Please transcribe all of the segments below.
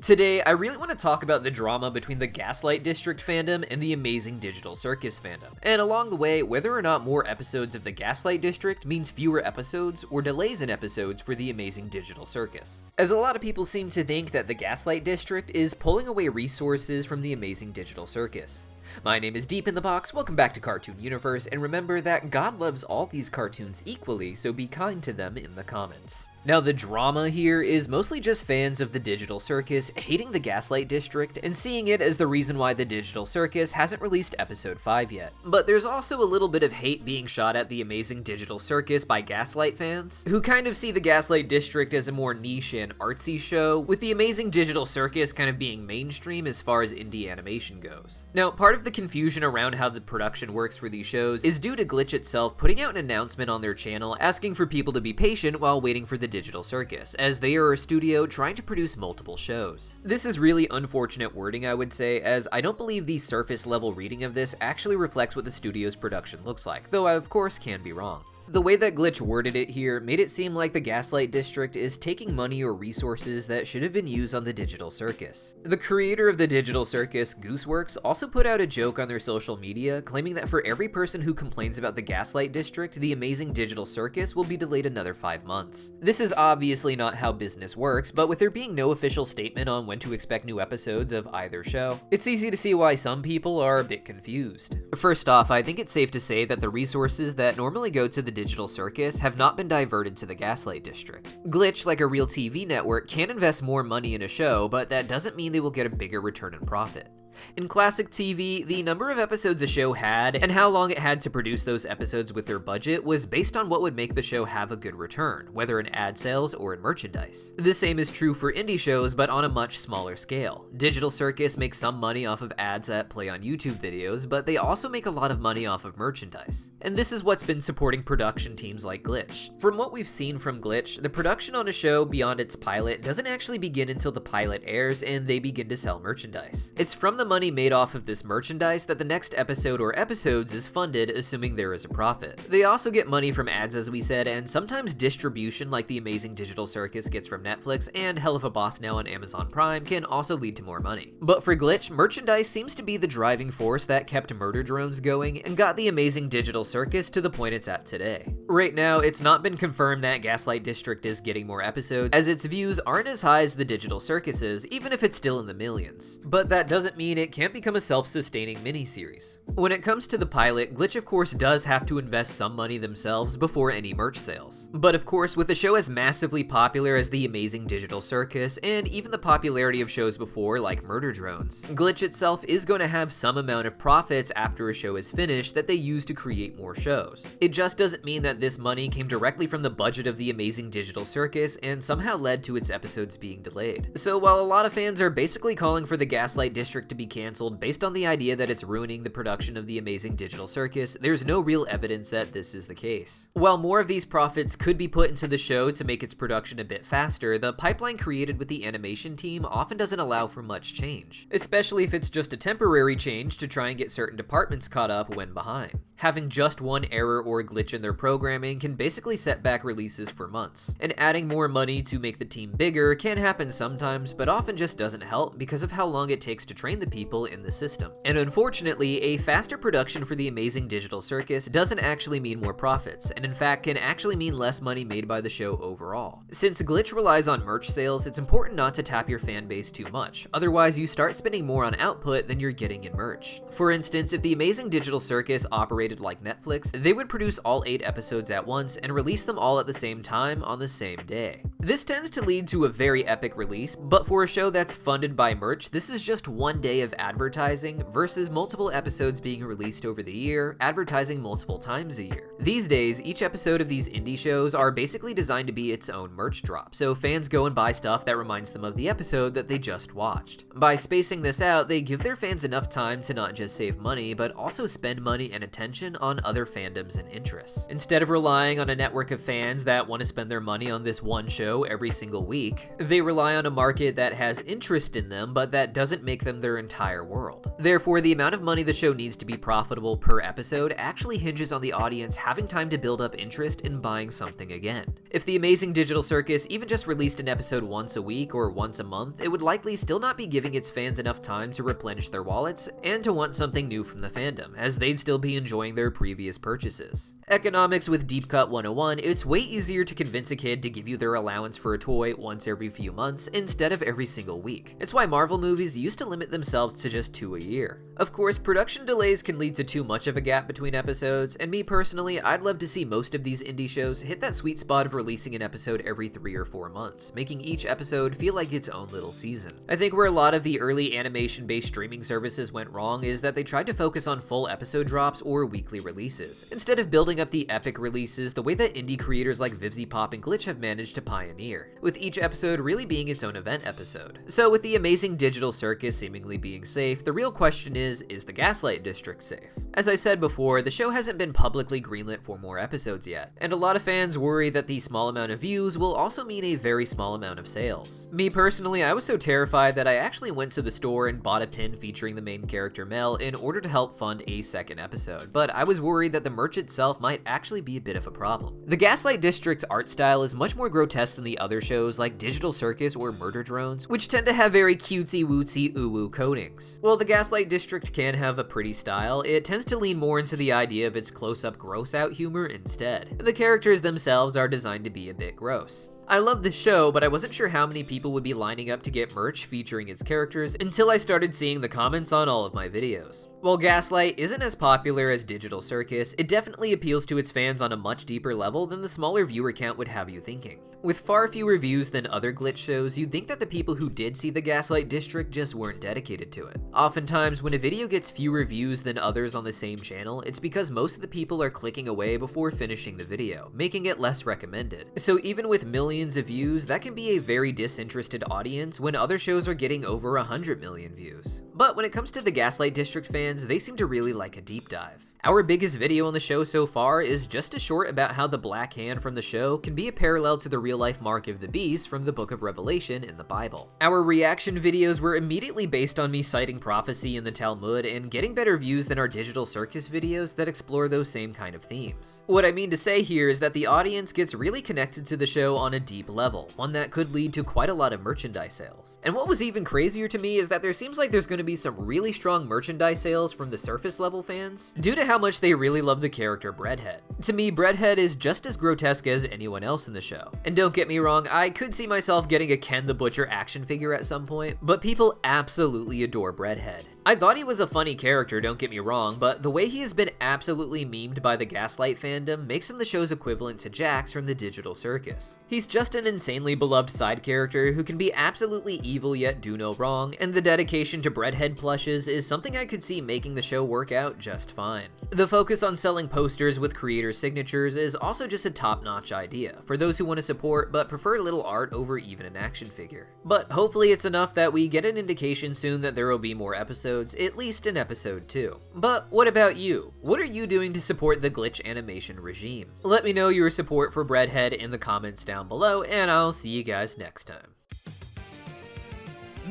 Today, I really want to talk about the drama between the Gaslight District fandom and the Amazing Digital Circus fandom, and along the way, whether or not more episodes of the Gaslight District means fewer episodes or delays in episodes for the Amazing Digital Circus. As a lot of people seem to think that the Gaslight District is pulling away resources from the Amazing Digital Circus. My name is Deep in the Box, welcome back to Cartoon Universe, and remember that God loves all these cartoons equally, so be kind to them in the comments. Now, the drama here is mostly just fans of the Digital Circus hating the Gaslight District and seeing it as the reason why the Digital Circus hasn't released episode 5 yet. But there's also a little bit of hate being shot at the Amazing Digital Circus by Gaslight fans, who kind of see the Gaslight District as a more niche and artsy show, with the Amazing Digital Circus kind of being mainstream as far as indie animation goes. Now, part of the confusion around how the production works for these shows is due to Glitch itself putting out an announcement on their channel asking for people to be patient while waiting for the Digital Circus, as they are a studio trying to produce multiple shows. This is really unfortunate wording, I would say, as I don't believe the surface level reading of this actually reflects what the studio's production looks like, though I of course can be wrong. The way that Glitch worded it here made it seem like the Gaslight District is taking money or resources that should have been used on the Digital Circus. The creator of the Digital Circus, Gooseworks, also put out a joke on their social media claiming that for every person who complains about the Gaslight District, the Amazing Digital Circus will be delayed another 5 months. This is obviously not how business works, but with there being no official statement on when to expect new episodes of either show, it's easy to see why some people are a bit confused. First off, I think it's safe to say that the resources that normally go to the Digital Circus have not been diverted to the Gaslight District. Glitch, like a real TV network, can invest more money in a show, but that doesn't mean they will get a bigger return in profit. In classic TV, the number of episodes a show had and how long it had to produce those episodes with their budget was based on what would make the show have a good return, whether in ad sales or in merchandise. The same is true for indie shows, but on a much smaller scale. Digital Circus makes some money off of ads that play on YouTube videos, but they also make a lot of money off of merchandise. And this is what's been supporting production teams like Glitch. From what we've seen from Glitch, the production on a show beyond its pilot doesn't actually begin until the pilot airs and they begin to sell merchandise. It's from the money made off of this merchandise that the next episode or episodes is funded, assuming there is a profit. They also get money from ads, as we said, and sometimes distribution like the Amazing Digital Circus gets from Netflix, and Hell of a Boss now on Amazon Prime can also lead to more money. But for Glitch, merchandise seems to be the driving force that kept Murder Drones going and got the Amazing Digital Circus to the point it's at today. Right now, it's not been confirmed that Gaslight District is getting more episodes, as its views aren't as high as the Digital Circus is, even if it's still in the millions. But that doesn't mean it can't become a self-sustaining miniseries. When it comes to the pilot, Glitch of course does have to invest some money themselves before any merch sales. But of course, with a show as massively popular as the Amazing Digital Circus, and even the popularity of shows before like Murder Drones, Glitch itself is going to have some amount of profits after a show is finished that they use to create more shows. It just doesn't mean that this money came directly from the budget of the Amazing Digital Circus and somehow led to its episodes being delayed. So while a lot of fans are basically calling for the Gaslight District to be cancelled based on the idea that it's ruining the production of the Amazing Digital Circus, there's no real evidence that this is the case. While more of these profits could be put into the show to make its production a bit faster, the pipeline created with the animation team often doesn't allow for much change, especially if it's just a temporary change to try and get certain departments caught up when behind. Having just one error or glitch in their programming can basically set back releases for months, and adding more money to make the team bigger can happen sometimes, but often just doesn't help because of how long it takes to train the people in the system. And unfortunately, a faster production for the Amazing Digital Circus doesn't actually mean more profits, and in fact can actually mean less money made by the show overall. Since Glitch relies on merch sales, it's important not to tap your fan base too much, otherwise you start spending more on output than you're getting in merch. For instance, if the Amazing Digital Circus operated like Netflix, they would produce all 8 episodes at once and release them all at the same time on the same day. This tends to lead to a very epic release, but for a show that's funded by merch, this is just one day of advertising versus multiple episodes being released over the year, advertising multiple times a year. These days, each episode of these indie shows are basically designed to be its own merch drop, so fans go and buy stuff that reminds them of the episode that they just watched. By spacing this out, they give their fans enough time to not just save money, but also spend money and attention attention on other fandoms and interests. Instead of relying on a network of fans that want to spend their money on this one show every single week, they rely on a market that has interest in them but that doesn't make them their entire world. Therefore, the amount of money the show needs to be profitable per episode actually hinges on the audience having time to build up interest in buying something again. If the amazing Digital Circus even just released an episode once a week or once a month, it would likely still not be giving its fans enough time to replenish their wallets and to want something new from the fandom, as they'd still be enjoying their previous purchases. Economics with Deepcut 101, it's way easier to convince a kid to give you their allowance for a toy once every few months instead of every single week. It's why Marvel movies used to limit themselves to just 2 a year. Of course, production delays can lead to too much of a gap between episodes, and me personally, I'd love to see most of these indie shows hit that sweet spot of releasing an episode every 3 or 4 months, making each episode feel like its own little season. I think where a lot of the early animation-based streaming services went wrong is that they tried to focus on full episode drops or weekly releases, instead of building up the epic releases the way that indie creators like VivziePop and Glitch have managed to pioneer, with each episode really being its own event episode. So with the amazing Digital Circus seemingly being safe, the real question is the Gaslight District safe? As I said before, the show hasn't been publicly greenlit for more episodes yet, and a lot of fans worry that the small amount of views will also mean a very small amount of sales. Me personally, I was so terrified that I actually went to the store and bought a pin featuring the main character Mel in order to help fund a second episode, but I was worried that the merch itself might actually be a bit of a problem. The Gaslight District's art style is much more grotesque than the other shows like Digital Circus or Murder Drones, which tend to have very cutesy wootsy ooh-woo coatings. While the Gaslight District can have a pretty style, it tends to lean more into the idea of its close-up gross-out humor instead. The characters themselves are designed to be a bit gross. I love the show, but I wasn't sure how many people would be lining up to get merch featuring its characters until I started seeing the comments on all of my videos. While Gaslight isn't as popular as Digital Circus, it definitely appeals to its fans on a much deeper level than the smaller viewer count would have you thinking. With far fewer views than other Glitch shows, you'd think that the people who did see the Gaslight District just weren't dedicated to it. Oftentimes, when a video gets fewer views than others on the same channel, it's because most of the people are clicking away before finishing the video, making it less recommended. So even with millions of views, that can be a very disinterested audience when other shows are getting over 100 million views. But when it comes to the Gaslight District fans, they seem to really like a deep dive. Our biggest video on the show so far is just a short about how the Black Hand from the show can be a parallel to the real-life mark of the beast from the Book of Revelation in the Bible. Our reaction videos were immediately based on me citing prophecy in the Talmud and getting better views than our Digital Circus videos that explore those same kind of themes. What I mean to say here is that the audience gets really connected to the show on a deep level, one that could lead to quite a lot of merchandise sales. And what was even crazier to me is that there seems like there's going to be some really strong merchandise sales from the surface level fans, due to how much they really love the character Breadhead. To me, Breadhead is just as grotesque as anyone else in the show. And don't get me wrong, I could see myself getting a Ken the Butcher action figure at some point, but people absolutely adore Breadhead. I thought he was a funny character, don't get me wrong, but the way he has been absolutely memed by the Gaslight fandom makes him the show's equivalent to Jax from the Digital Circus. He's just an insanely beloved side character who can be absolutely evil yet do no wrong, and the dedication to Breadhead plushes is something I could see making the show work out just fine. The focus on selling posters with creator signatures is also just a top-notch idea for those who want to support but prefer little art over even an action figure. But hopefully it's enough that we get an indication soon that there will be more episodes, at least in episode 2. But what about you? What are you doing to support the Glitch animation regime? Let me know your support for Breadhead in the comments down below, and I'll see you guys next time.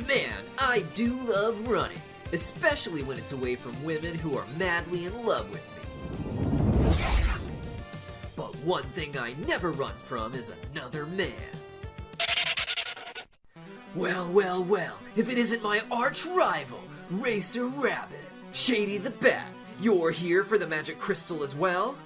Man, I do love running, especially when it's away from women who are madly in love with me. But one thing I never run from is another man. Well, well, well, if it isn't my arch rival, Racer Rabbit. Shady the Bat, you're here for the magic crystal as well?